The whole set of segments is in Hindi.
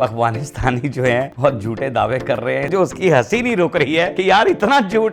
अफगानिस्तानी जो हैं बहुत झूठे दावे कर रहे हैं, जो उसकी हंसी नहीं रोक रही है कि यार इतना झूठ.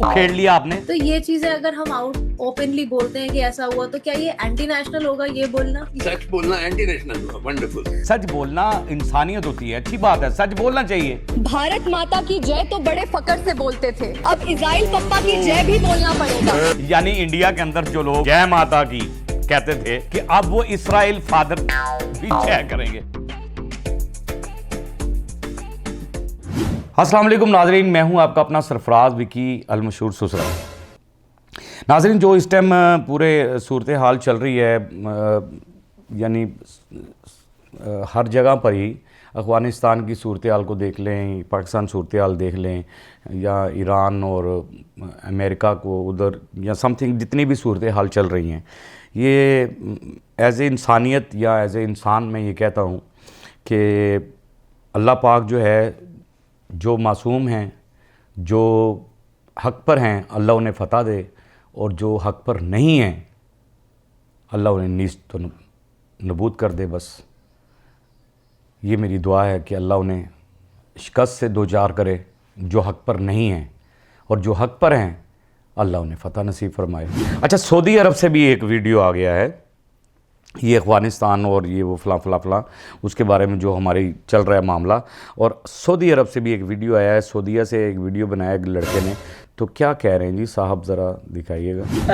उखेड़ लिया आपने? तो ये चीजें अगर हम आउट ओपनली बोलते हैं कि ऐसा हुआ, तो क्या ये एंटी नेशनल होगा ये बोलना? सच बोलना एंटी नेशनल हुआ. वंडरफुल. सच बोलना इंसानियत होती है, अच्छी बात है, सच बोलना चाहिए. भारत माता की जय तो बड़े फकर से बोलते थे, अब इजराइल पप्पा की जय भी बोलना पड़ेगा. यानी इंडिया के अंदर जो लोग जय माता की कहते थे कि अब वो इसराइल फादर भी जय करेंगे. अस्सलाम वालेकुम नाजरीन, मैं हूं आपका अपना सरफराज विकी अलमशहूर सुसरा. नाजरीन, जो इस टाइम पूरे सूरत हाल चल रही है, यानी हर जगह पर ही अफ़गानिस्तान की सूरत हाल को देख लें, पाकिस्तान सूरत हाल देख लें, या ईरान और अमेरिका को उधर या समथिंग जितनी भी सूरत हाल चल रही हैं, ये एज़ ए इंसानियत या एज़ ए इंसान मैं ये कहता हूँ कि अल्लाह पाक जो है, जो मासूम हैं, जो हक़ पर हैं, अल्लाह उन्हें फ़तह दे, और जो हक़ पर नहीं हैं अल्लाह उन्हें नीज़ तो नबूद कर दे. बस ये मेरी दुआ है कि अल्लाह उन्हें शिकस्त से दो चार करे जो हक़ पर नहीं हैं, और जो हक़ पर हैं अल्लाह उन्हें फ़तह नसीब फरमाए. अच्छा, सऊदी अरब से भी एक वीडियो आ गया है, ये अफ़गानिस्तान और ये वो फ़लाँ उसके बारे में जो हमारी चल रहा है मामला. और सऊदी अरब से भी एक वीडियो आया है, सऊदीया से एक वीडियो बनाया एक लड़के ने. तो क्या कह रहे हैं जी साहब, ज़रा दिखाइएगा.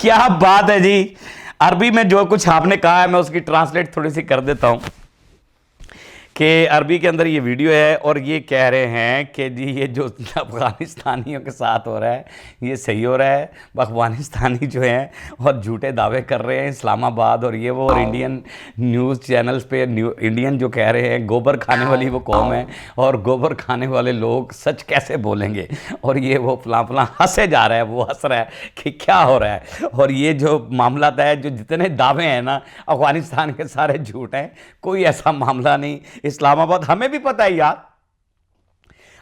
क्या बात है जी. अरबी में जो कुछ आपने कहा है मैं उसकी ट्रांसलेट थोड़ी सी कर देता हूँ कि अरबी के अंदर ये वीडियो है और ये कह रहे हैं कि जी ये जो अफ़गानिस्तानियों के साथ हो रहा है ये सही हो रहा है. अफ़गानिस्तानी जो हैं और झूठे दावे कर रहे हैं इस्लामाबाद और ये वो, और इंडियन न्यूज़ चैनल्स पे इंडियन जो कह रहे हैं गोबर खाने वाली वो कौम है और गोबर खाने वाले लोग सच कैसे बोलेंगे, और ये वो फलां हंसे जा रहा है, वो हंस रहा है कि क्या हो रहा है. और ये जो मामला है, जो जितने दावे हैं ना अफ़गानिस्तान के, सारे झूठ हैं. कोई ऐसा मामला नहीं. इस्लामाबाद, हमें भी पता है यार,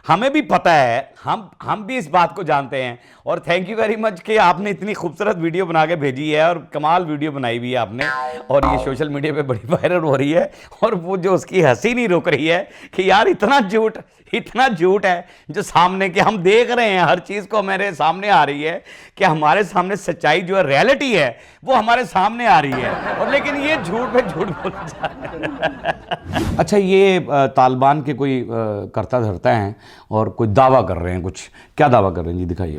हमें भी पता है, हम भी इस बात को जानते हैं. और थैंक यू वेरी मच कि आपने इतनी खूबसूरत वीडियो बना के भेजी है, और कमाल वीडियो बनाई हुई है आपने, और ये सोशल मीडिया पे बड़ी वायरल हो रही है. और वो जो उसकी हंसी नहीं रोक रही है कि यार इतना झूठ है जो सामने के हम देख रहे हैं, हर चीज़ को मेरे सामने आ रही है कि हमारे सामने सच्चाई जो है, रियलिटी है, वो हमारे सामने आ रही है, और लेकिन ये झूठ पे झूठ बोला जा रहा है. अच्छा, ये तालिबान के कोई करता धरता हैं और कोई दावा कर रहे हैं. कुछ क्या दावा कर रहे हैं जी, दिखाइए.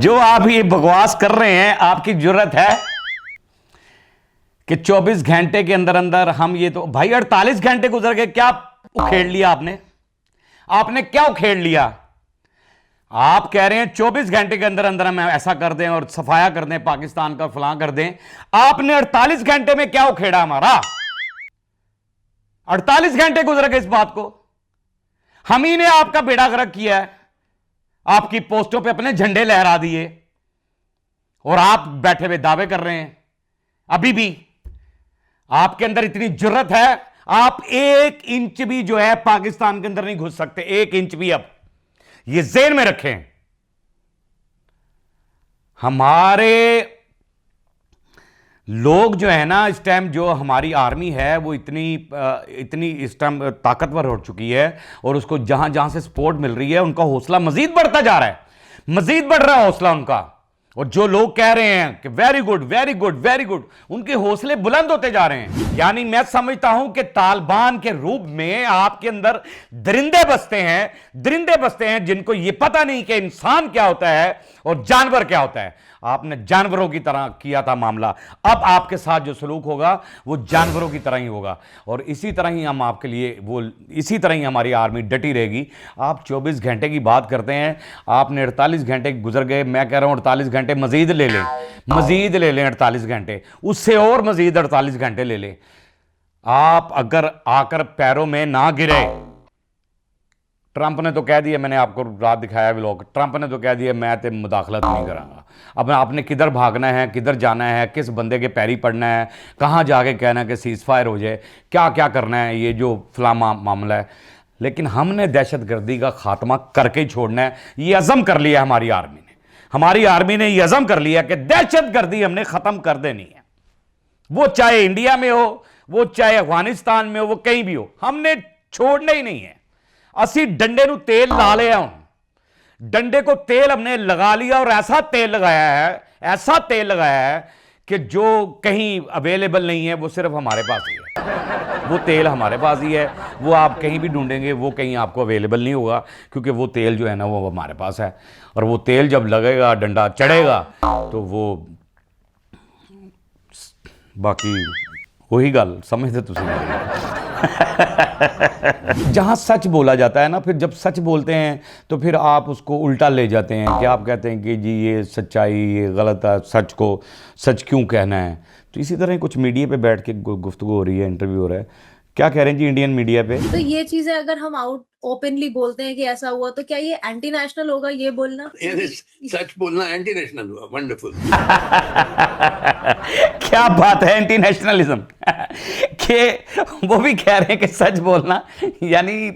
जो आप ये बकवास कर रहे हैं, आपकी जुर्रत है कि 24 घंटे के अंदर अंदर हम ये, तो भाई 48 घंटे गुजर गए, क्या उखेड़ लिया आपने क्या उखेड़ लिया? आप कह रहे हैं 24 घंटे के अंदर अंदर हम ऐसा कर दें और सफाया कर दें पाकिस्तान का, फलां कर दें. आपने 48 घंटे में क्या उखेड़ा हमारा? 48 घंटे गुजर गए इस बात को. हम ही ने आपका बेड़ा गर्क किया है, आपकी पोस्टों पे अपने झंडे लहरा दिए, और आप बैठे हुए दावे कर रहे हैं. अभी भी आपके अंदर इतनी जुर्रत है, आप 1 इंच भी जो है पाकिस्तान के अंदर नहीं घुस सकते, 1 इंच भी. अब ये ज़हन में रखें. हमारे लोग जो है ना, इस टाइम जो हमारी आर्मी है वो इतनी इस टाइम ताकतवर हो चुकी है, और उसको जहां जहां से सपोर्ट मिल रही है उनका हौसला मजीद बढ़ता जा रहा है, मजीद बढ़ रहा है हौसला उनका. और जो लोग कह रहे हैं कि very good very good very good, उनके हौसले बुलंद होते जा रहे हैं। यानी मैं समझता हूं कि तालिबान के रूप में आपके अंदर दरिंदे बसते हैं जिनको यह पता नहीं कि इंसान क्या होता है और जानवर क्या होता है। आपने जानवरों की तरह किया था मामला, अब आपके साथ जो सलूक होगा वो जानवरों की तरह ही होगा। और इसी तरह ही हम आपके लिए इसी तरह ही हमारी आर्मी डटी रहेगी। आप 24 घंटे की बात करते हैं, आपने 48 घंटे गुजर गए। मैं कह रहा हूं 48 घंटे मजीद ले लें 48 घंटे, उससे और मजीद 48 घंटे ले लें। आप अगर आकर पैरों में ना गिरे, ट्रंप ने तो कह दिया, मैंने आपको रात दिखाया व्लॉग, ट्रंप ने तो कह दिया मैं तो मुदाखलत नहीं करांगा। अब आपने किधर भागना है, किधर जाना है, किस बंदे के पैरी पड़ना है, कहां जाके कहना है कि सीज फायर हो जाए, क्या क्या करना है, ये जो फला मामला है। लेकिन हमने दहशतगर्दी का खात्मा करके ही छोड़ना है। ये अज़म कर लिया हमारी आर्मी ने ये अज़म कर लिया कि दहशतगर्दी हमने ख़त्म कर देनी है। वो चाहे इंडिया में हो, वो चाहे अफगानिस्तान में हो, वो कहीं भी हो, हमने छोड़ना ही नहीं है। असी डंडे नू तेल ला लिया, डंडे को तेल हमने लगा लिया और ऐसा तेल लगाया है कि जो कहीं अवेलेबल नहीं है, वो सिर्फ हमारे पास ही है। वो तेल हमारे पास ही है, वो आप कहीं भी ढूंढेंगे वो कहीं आपको अवेलेबल नहीं होगा, क्योंकि वो तेल जो है ना वो हमारे पास है। और वो तेल जब लगेगा, डंडा चढ़ेगा, तो वो बाकी वही गल समझते तुम। जहां सच बोला जाता है ना, फिर जब सच बोलते हैं तो फिर आप उसको उल्टा ले जाते हैं कि आप कहते हैं कि जी ये सच्चाई, ये गलत है, सच को सच क्यों कहना है। तो इसी तरह कुछ मीडिया पे बैठ के गुफ्तगू हो रही है, इंटरव्यू हो रहा है। क्या कह रहे हैं जी इंडियन मीडिया पे? तो ये चीजें अगर हम ओपनली बोलते हैं कि ऐसा हुआ, तो क्या ये एंटी नेशनल होगा ये बोलना? ये सच बोलना एंटी नेशनल हुआ। वंडरफुल। क्या बात है, एंटी नेशनलिज्म कि वो भी कह रहे हैं कि सच बोलना, यानी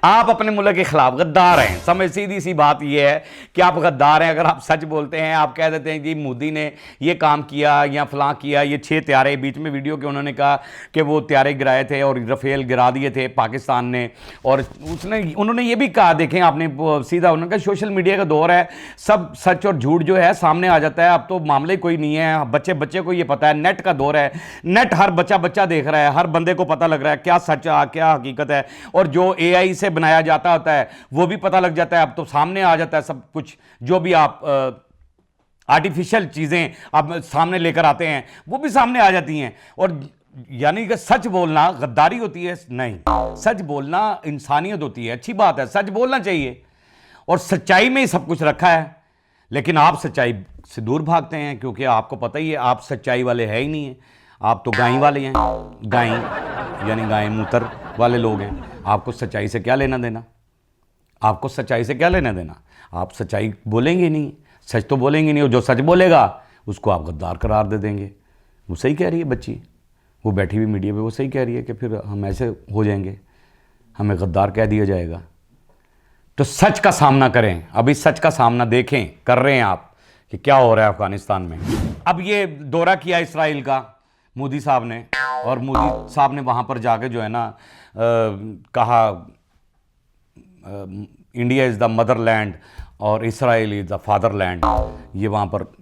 आप अपने मुल्क के खिलाफ गद्दार हैं। समझ सीधी सी बात ये है कि आप गद्दार हैं अगर आप सच बोलते हैं। आप कह देते हैं जी मोदी ने ये काम किया या फलां किया, ये 6 त्यारे बीच में वीडियो के उन्होंने कहा कि वो त्यारे गिराए थे और रफेल गिरा दिए थे पाकिस्तान ने। और उन्होंने ये भी कहा, देखें आपने सीधा उन्होंने कहा सोशल मीडिया का दौर है, सब सच और झूठ जो है सामने आ जाता है। अब तो मामले कोई नहीं है, बच्चे को ये पता है, नेट का दौर है, नेट हर बच्चा देख रहा है, हर बंदे को पता लग रहा है क्या सच है क्या हकीकत है। और जो AI से बनाया जाता होता है वो भी पता लग जाता है, अब तो सामने आ जाता है सब कुछ। जो भी आप आर्टिफिशियल चीज़ें आप सामने लेकर आते हैं वो भी सामने आ जाती हैं। और यानी कि सच बोलना गद्दारी होती है? नहीं, सच बोलना इंसानियत होती है, अच्छी बात है, सच बोलना चाहिए। और सच्चाई में ही सब कुछ रखा है। लेकिन आप सच्चाई से दूर भागते हैं, क्योंकि आपको पता ही है आप सच्चाई वाले है ही नहीं हैं। आप तो गाय वाले हैं, गाय यानी गाय मूत्र वाले लोग हैं। आपको सच्चाई से क्या लेना देना? आपको सच्चाई से क्या लेना देना? आप सच्चाई बोलेंगे नहीं, सच तो बोलेंगे नहीं। और जो सच बोलेगा उसको आप गद्दार करार दे देंगे। वो सही कह रही है बच्ची, वो बैठी हुई मीडिया पे, वो सही कह रही है कि फिर हम ऐसे हो जाएंगे, हमें गद्दार कह दिया जाएगा। तो सच का सामना करें, अभी सच का सामना देखें, कर रहे हैं आप कि क्या हो रहा है अफगानिस्तान में। अब ये दौरा किया इसराइल का मोदी साहब ने, और मोदी साहब ने वहाँ पर जाके जो है ना कहा इंडिया इज़ द मदरलैंड और इसराइल इज़ द फादरलैंड, ये वहाँ पर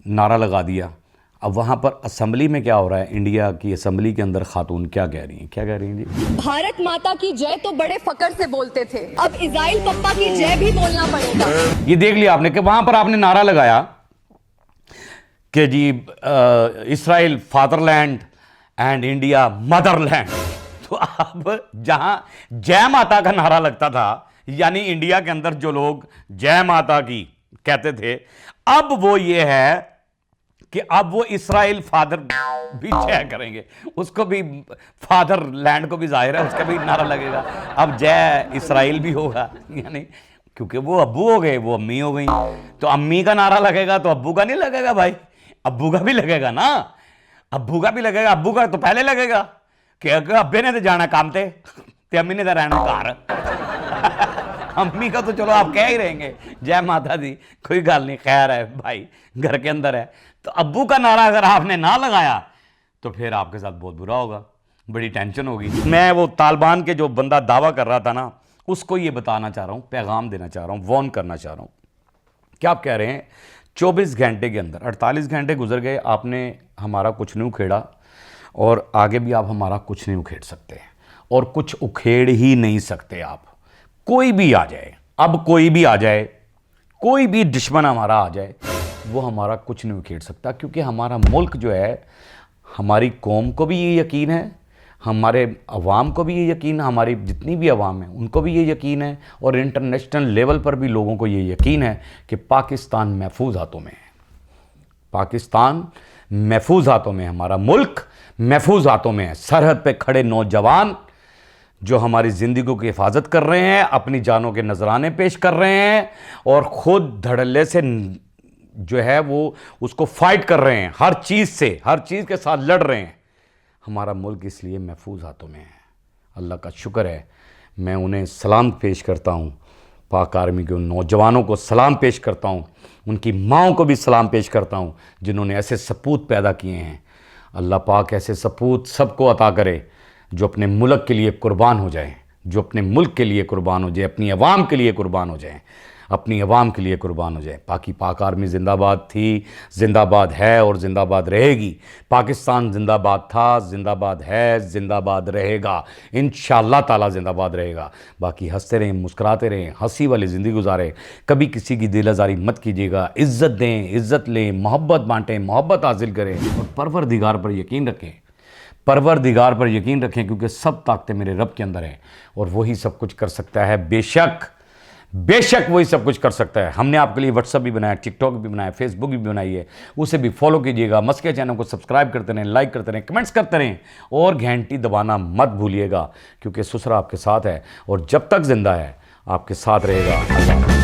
नारा लगा दिया। अब वहाँ पर असेंबली में क्या हो रहा है, इंडिया की असेंबली के अंदर खातून क्या कह रही हैं जी? भारत माता की जय तो बड़े फकर से बोलते थे, अब इज़राइल पप्पा की जय भी बोलना पड़ेगा। ये देख लिया आपने कि वहाँ पर आपने नारा लगाया कि जी Israel fatherland and India motherland. तो अब जहाँ जय माता का नारा लगता था, यानी इंडिया के अंदर जो लोग जय माता की कहते थे, अब वो ये है कि अब वो इसराइल फादर भी जय करेंगे, उसको भी फादर लैंड को भी जाहिर है उसका भी नारा लगेगा। अब जय इसराइल भी होगा, यानी क्योंकि वो अब्बू हो गए, वो अम्मी हो गई, तो अम्मी का नारा लगेगा तो अब्बू का नहीं लगेगा भाई, अब्बू का भी लगेगा ना, अब्बू का भी लगेगा। अब्बू का तो पहले लगेगा कि अब्बे ने तो जाना काम ते अम्मी ने तो रहना घर। अम्मी का तो चलो आप कह ही रहेंगे जय माता दी, कोई गल नहीं, खैर है भाई, घर के अंदर है। तो अब्बू का नारा अगर आपने ना लगाया तो फिर आपके साथ बहुत बुरा होगा, बड़ी टेंशन होगी। मैं वो तालिबान के जो बंदा दावा कर रहा था ना, उसको ये बताना चाह रहा हूँ, पैगाम देना चाह रहा हूँ, वॉर्न करना चाह रहा हूँ। क्या आप कह रहे हैं 24 घंटे के अंदर 48 घंटे गुजर गए, आपने हमारा कुछ नहीं उखेड़ा और आगे भी आप हमारा कुछ नहीं उखेड़ सकते और कुछ उखेड़ ही नहीं सकते आप। कोई भी आ जाए, अब कोई भी आ जाए, कोई भी दुश्मन हमारा आ जाए, वो हमारा कुछ नहीं उखेड़ सकता, क्योंकि हमारा मुल्क जो है, हमारी कौम को भी ये यकीन है, हमारे अवाम को भी ये यकीन है, हमारी जितनी भी अवाम है उनको भी ये यकीन है और इंटरनेशनल लेवल पर भी लोगों को ये यकीन है कि पाकिस्तान महफूज हाथों में है। पाकिस्तान महफूज हाथों में है, हमारा मुल्क महफूज हाथों में है। सरहद पे खड़े नौजवान जो हमारी ज़िंदगी की हिफाजत कर रहे हैं, अपनी जानों के नजराने पेश कर रहे हैं और ख़ुद धड़ल्ले से जो है वो उसको फाइट कर रहे हैं, हर चीज़ से, हर चीज़ के साथ लड़ रहे हैं। हमारा मुल्क इसलिए महफूज हाथों में है। अल्लाह का शुक्र है। मैं उन्हें सलाम पेश करता हूँ, पाक आर्मी के उन नौजवानों को सलाम पेश करता हूँ, उनकी माँओं को भी सलाम पेश करता हूँ जिन्होंने ऐसे सपूत पैदा किए हैं। अल्लाह पाक ऐसे सपूत सबको अता करे जो अपने मुल्क के लिए कुर्बान हो जाए, जो अपने मुल्क के लिए कुर्बान हो जाए, अपनी अवाम के लिए कुर्बान हो जाए, अपनी अवाम के लिए कुर्बान हो जाए। पाक आर्मी जिंदाबाद थी, जिंदाबाद है और जिंदाबाद रहेगी। पाकिस्तान जिंदाबाद था, जिंदाबाद है, जिंदाबाद रहेगा, इंशाअल्लाह ताला जिंदाबाद रहेगा। बाकी हंसते रहें, मुस्कुराते रहें, हंसी वाली ज़िंदगी गुजारें, कभी किसी की दिल आज़ारी मत कीजिएगा। इज़्ज़त दें, इज़्ज़त लें, मोहब्बत बांटें, मोहब्बत हासिल करें और परवरदिगार पर यकीन रखें, परवरदिगार पर यकीन रखें, क्योंकि सब ताकतें मेरे रब के अंदर हैं और वही सब कुछ कर सकता है। बेशक वही सब कुछ कर सकता है। हमने आपके लिए व्हाट्सअप भी बनाया, टिकटॉक भी बनाया, फेसबुक भी बनाई है, उसे भी फॉलो कीजिएगा। मस्के चैनल को सब्सक्राइब करते रहें, लाइक करते रहें, कमेंट्स करते रहें और घंटी दबाना मत भूलिएगा, क्योंकि ससुरा आपके साथ है और जब तक जिंदा है आपके साथ रहेगा।